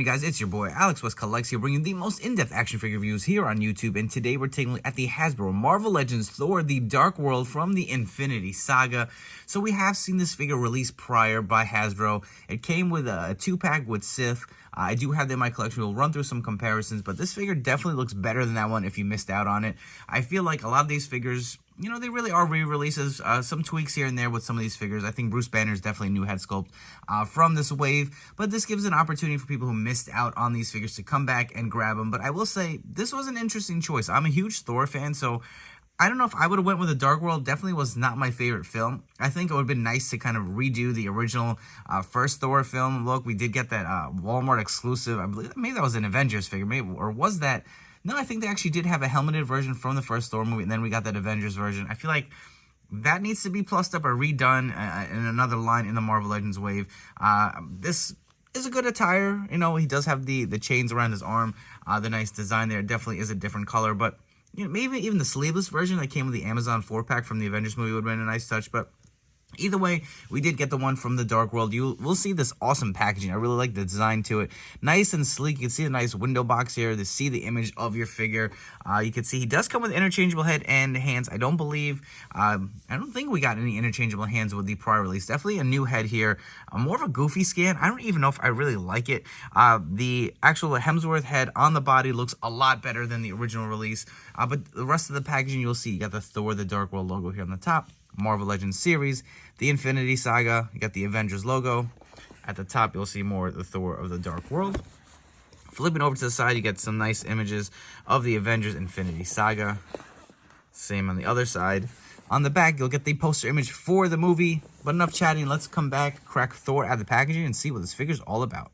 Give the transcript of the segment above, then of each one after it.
on, you guys? It's your boy Alex West Collects here, bringing the most in-depth action figure reviews here on YouTube. And today we're taking a look at the Hasbro Marvel Legends Thor: The Dark World from the Infinity Saga. So we have seen this figure released prior by Hasbro. It came with a 2-pack with Sith. I do have that in my collection. We'll run through some comparisons, but this figure definitely looks better than that one if you missed out on it. I feel like a lot of these figures, you know, they really are re-releases. Some tweaks here and there with some of these figures. I think Bruce Banner is definitely a new head sculpt from this wave, but this gives an opportunity for people who missed out on these figures to come back and grab them. But I will say, this was an interesting choice. I'm a huge Thor fan, so I don't know if I would have went with The Dark World. Definitely was not my favorite film. I think it would have been nice to kind of redo the original first Thor film look. We did get that Walmart exclusive. I believe maybe that was an Avengers figure, maybe, or was that? No, I think they actually did have a helmeted version from the first Thor movie, and then we got that Avengers version. I feel like that needs to be plussed up or redone in another line in the Marvel Legends wave. This is a good attire. You know, he does have the chains around his arm. The nice design there. It definitely is a different color, but you know, maybe even the sleeveless version that came with the Amazon 4-pack from the Avengers movie would have been a nice touch, but either way, we did get the one from the Dark World. We'll see this awesome packaging. I really like the design to it. Nice and sleek. You can see the nice window box here to see the image of your figure. You can see he does come with interchangeable head and hands. I don't think we got any interchangeable hands with the prior release. Definitely a new head here. More of a goofy scan. I don't even know if I really like it. The actual Hemsworth head on the body looks a lot better than the original release. But the rest of the packaging, you'll see you got the Thor: The Dark World logo here on the top. Marvel Legends series, the Infinity Saga, you got the Avengers logo. At the top, you'll see more of the Thor of the Dark World. Flipping over to the side, you get some nice images of the Avengers Infinity Saga. Same on the other side. On the back, you'll get the poster image for the movie. But enough chatting, let's come back, crack Thor out of the packaging, and see what this figure's all about.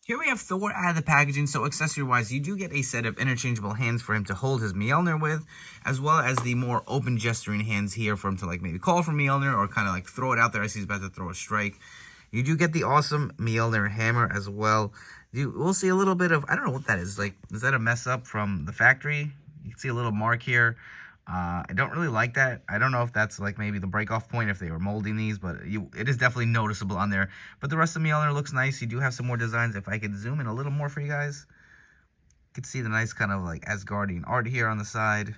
Here we have Thor out of the packaging. So accessory-wise, you do get a set of interchangeable hands for him to hold his Mjolnir with, as well as the more open gesturing hands here for him to like maybe call for Mjolnir or kind of like throw it out there as he's about to throw a strike. You do get the awesome Mjolnir hammer as well. We'll see a little bit of, I don't know what that is. Like, is that a mess up from the factory? You can see a little mark here. I don't really like that. I don't know if that's like maybe the break-off point if they were molding these, but it is definitely noticeable on there. But the rest of Mjolnir looks nice. You do have some more designs. If I could zoom in a little more for you guys, you can see the nice kind of like Asgardian art here on the side.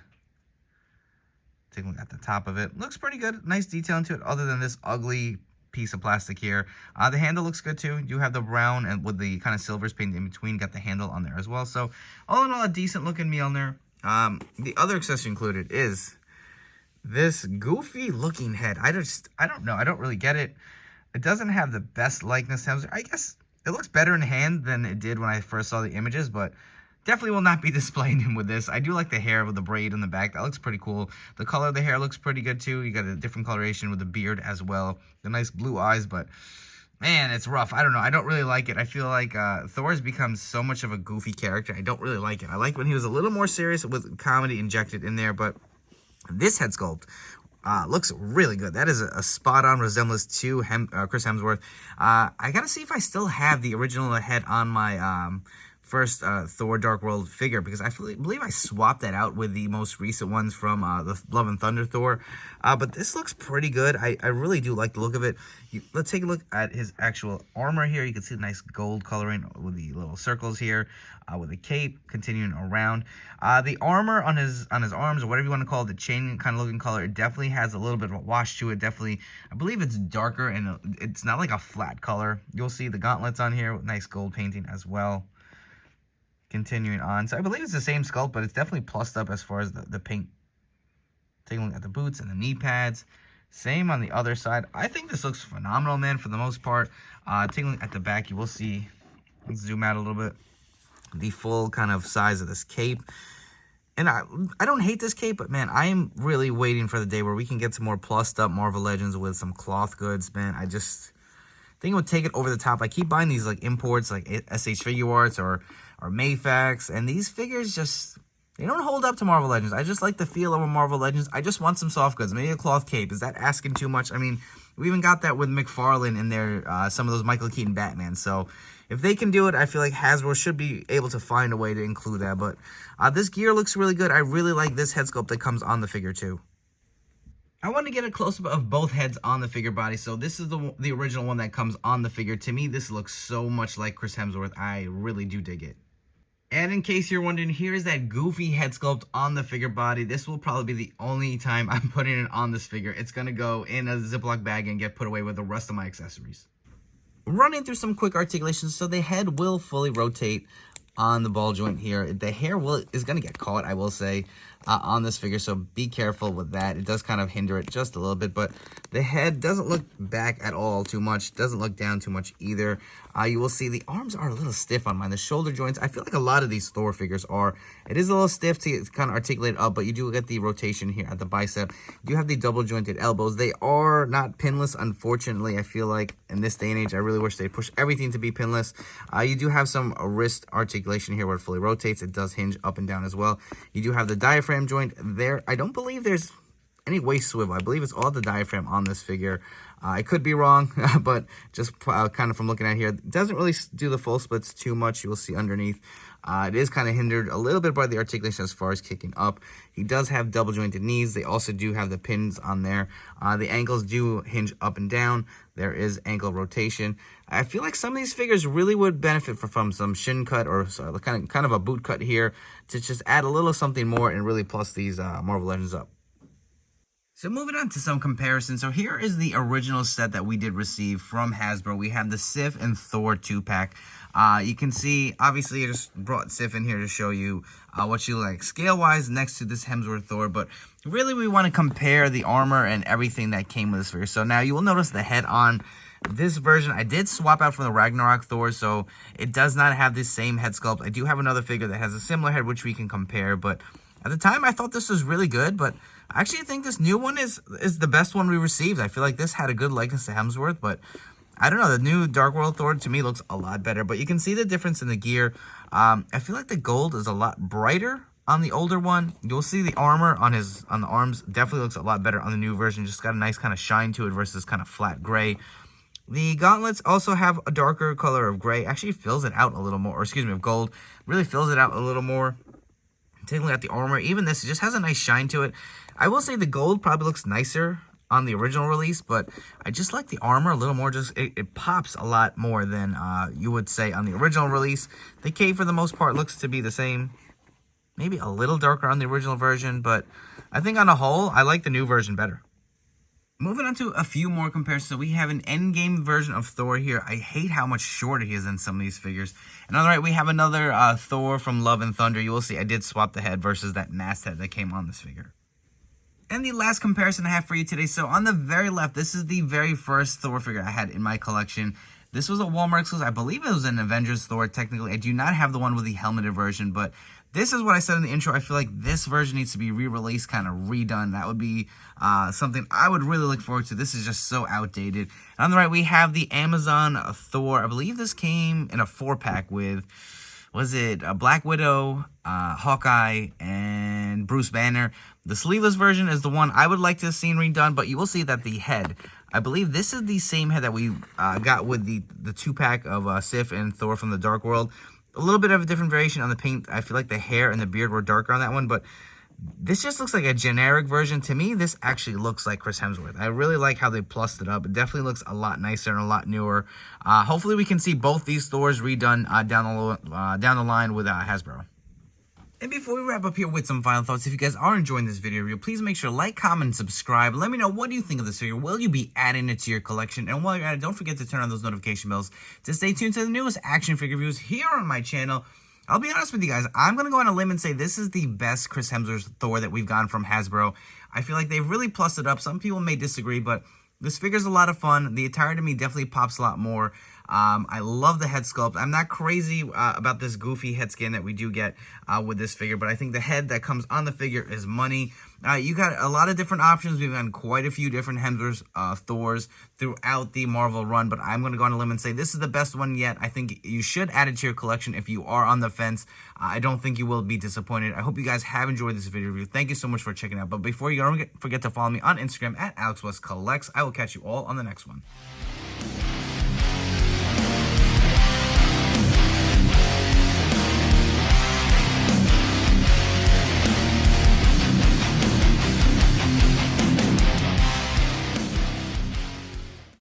Take a look at the top of it. Looks pretty good. Nice detail into it other than this ugly piece of plastic here. The handle looks good too. You have the brown and with the kind of silvers painted in between. Got the handle on there as well. So all in all, a decent looking Mjolnir. The other accessory included is this goofy looking head. I don't know. I don't really get it. It doesn't have the best likeness. I guess it looks better in hand than it did when I first saw the images, but definitely will not be displaying him with this. I do like the hair with the braid in the back. That looks pretty cool. The color of the hair looks pretty good too. You got a different coloration with the beard as well. The nice blue eyes, but man, it's rough. I don't know. I don't really like it. I feel like Thor has become so much of a goofy character. I don't really like it. I like when he was a little more serious with comedy injected in there, but this head sculpt looks really good. That is a spot-on resemblance to Chris Hemsworth. I got to see if I still have the original head on my first Thor Dark World figure, because I believe I swapped that out with the most recent ones from the Love and Thunder Thor. But this looks pretty good. I really do like the look of it. Let's take a look at his actual armor here. You can see the nice gold coloring with the little circles here, with the cape continuing around. The armor on his arms, or whatever you want to call it, the chain kind of looking color, it definitely has a little bit of a wash to it. Definitely, I believe it's darker and it's not like a flat color. You'll see the gauntlets on here with nice gold painting as well. Continuing on, so I believe it's the same sculpt, but it's definitely plussed up as far as the paint. Taking a look at the boots and the knee pads. Same on the other side. I think this looks phenomenal, man, for the most part. Taking a look at the back, you will see, let's zoom out a little bit, the full kind of size of this cape. And I don't hate this cape, but man, I am really waiting for the day where we can get some more plussed up Marvel Legends with some cloth goods, man. I just think it would take it over the top. I keep buying these like imports, like SH Figure Arts or Mayfax, and these figures just, they don't hold up to Marvel Legends. I just like the feel of a Marvel Legends. I just want some soft goods, maybe a cloth cape. Is that asking too much? I mean, we even got that with McFarlane in there, some of those Michael Keaton Batman. So if they can do it, I feel like Hasbro should be able to find a way to include that. But this gear looks really good. I really like this head sculpt that comes on the figure too. I want to get a close-up of both heads on the figure body. So this is the original one that comes on the figure. To me, this looks so much like Chris Hemsworth. I really do dig it. And in case you're wondering, here is that goofy head sculpt on the figure body. This will probably be the only time I'm putting it on this figure. It's going to go in a Ziploc bag and get put away with the rest of my accessories. Running through some quick articulations, so the head will fully rotate on the ball joint here. The hair is going to get caught, I will say, on this figure, so be careful with that. It does kind of hinder it just a little bit, but the head doesn't look back at all too much, doesn't look down too much either. You will see the arms are a little stiff on mine. The shoulder joints, I feel like a lot of these Thor figures are. It is a little stiff to kind of articulate up, but you do get the rotation here at the bicep. You do have the double jointed elbows. They are not pinless, unfortunately. I feel like in this day and age, I really wish they'd push everything to be pinless. You do have some wrist articulation here where it fully rotates. It does hinge up and down as well. You do have the diaphragm joint there. I don't believe there's any waist swivel. I believe it's all the diaphragm on this figure. I could be wrong, but just kind of from looking at here, it doesn't really do the full splits too much. You will see underneath. It is kind of hindered a little bit by the articulation as far as kicking up. He does have double jointed knees. They also do have the pins on there. The ankles do hinge up and down. There is ankle rotation. I feel like some of these figures really would benefit from some shin cut or kind of a boot cut here to just add a little something more and really plus these Marvel Legends up. So moving on to some comparisons. So here is the original set that we did receive from Hasbro. We have the Sif and Thor 2-pack. You can see, obviously, I just brought Sif in here to show you what she looks like scale-wise next to this Hemsworth Thor. But really, we want to compare the armor and everything that came with this figure. So now you will notice the head on this version. I did swap out from the Ragnarok Thor, so it does not have the same head sculpt. I do have another figure that has a similar head, which we can compare. But at the time, I thought this was really good, but I actually think this new one is the best one we received. I feel like this had a good likeness to Hemsworth, but I don't know. The new Dark World Thor, to me, looks a lot better. But you can see the difference in the gear. I feel like the gold is a lot brighter on the older one. You'll see the armor on the arms definitely looks a lot better on the new version. Just got a nice kind of shine to it versus kind of flat gray. The gauntlets also have a darker color of gray. Actually fills it out a little more, or excuse me, of gold. Really fills it out a little more. Taking a look at the armor, even this, it just has a nice shine to it. I will say the gold probably looks nicer on the original release, but I just like the armor a little more. Just it pops a lot more than you would say on the original release. The cape, for the most part, looks to be the same. Maybe a little darker on the original version, but I think on a whole, I like the new version better. Moving on to a few more comparisons. So we have an endgame version of Thor here. I hate how much shorter he is than some of these figures. And on the right, we have another Thor from Love and Thunder. You will see I did swap the head versus that masked head that came on this figure. And the last comparison I have for you today. So on the very left, this is the very first Thor figure I had in my collection. This was a Walmart exclusive. I believe it was an Avengers Thor, technically. I do not have the one with the helmeted version, but this is what I said in the intro. I feel like this version needs to be re-released, kind of redone. That would be something I would really look forward to. This is just so outdated. And on the right, we have the Amazon Thor. I believe this came in a 4-pack with, was it Black Widow, Hawkeye, and Bruce Banner. The sleeveless version is the one I would like to have seen redone, but you will see that the head, I believe this is the same head that we got with the 2-pack of Sif and Thor from the Dark World. A little bit of a different variation on the paint. I feel like the hair and the beard were darker on that one, but this just looks like a generic version. To me, this actually looks like Chris Hemsworth. I really like how they plussed it up. It definitely looks a lot nicer and a lot newer. Hopefully, we can see both these Thors redone down the line with Hasbro. And before we wrap up here with some final thoughts, if you guys are enjoying this video review, please make sure to like, comment, and subscribe. Let me know, what do you think of this figure? Will you be adding it to your collection? And while you're at it, don't forget to turn on those notification bells to stay tuned to the newest action figure reviews here on my channel. I'll be honest with you guys, I'm going to go on a limb and say this is the best Chris Hemsworth Thor that we've gotten from Hasbro. I feel like they've really plussed it up. Some people may disagree, but this figure's a lot of fun. The attire to me definitely pops a lot more. I love the head sculpt. I'm not crazy about this goofy head skin that we do get with this figure, but I think the head that comes on the figure is money. You got a lot of different options. We've gotten quite a few different Hemsworth Thors throughout the Marvel run, but I'm going to go on a limb and say this is the best one yet. I think you should add it to your collection if you are on the fence. I don't think you will be disappointed. I hope you guys have enjoyed this video review. Thank you so much for checking it out. But before you go, don't forget to follow me on Instagram at AlexWestCollects. I will catch you all on the next one.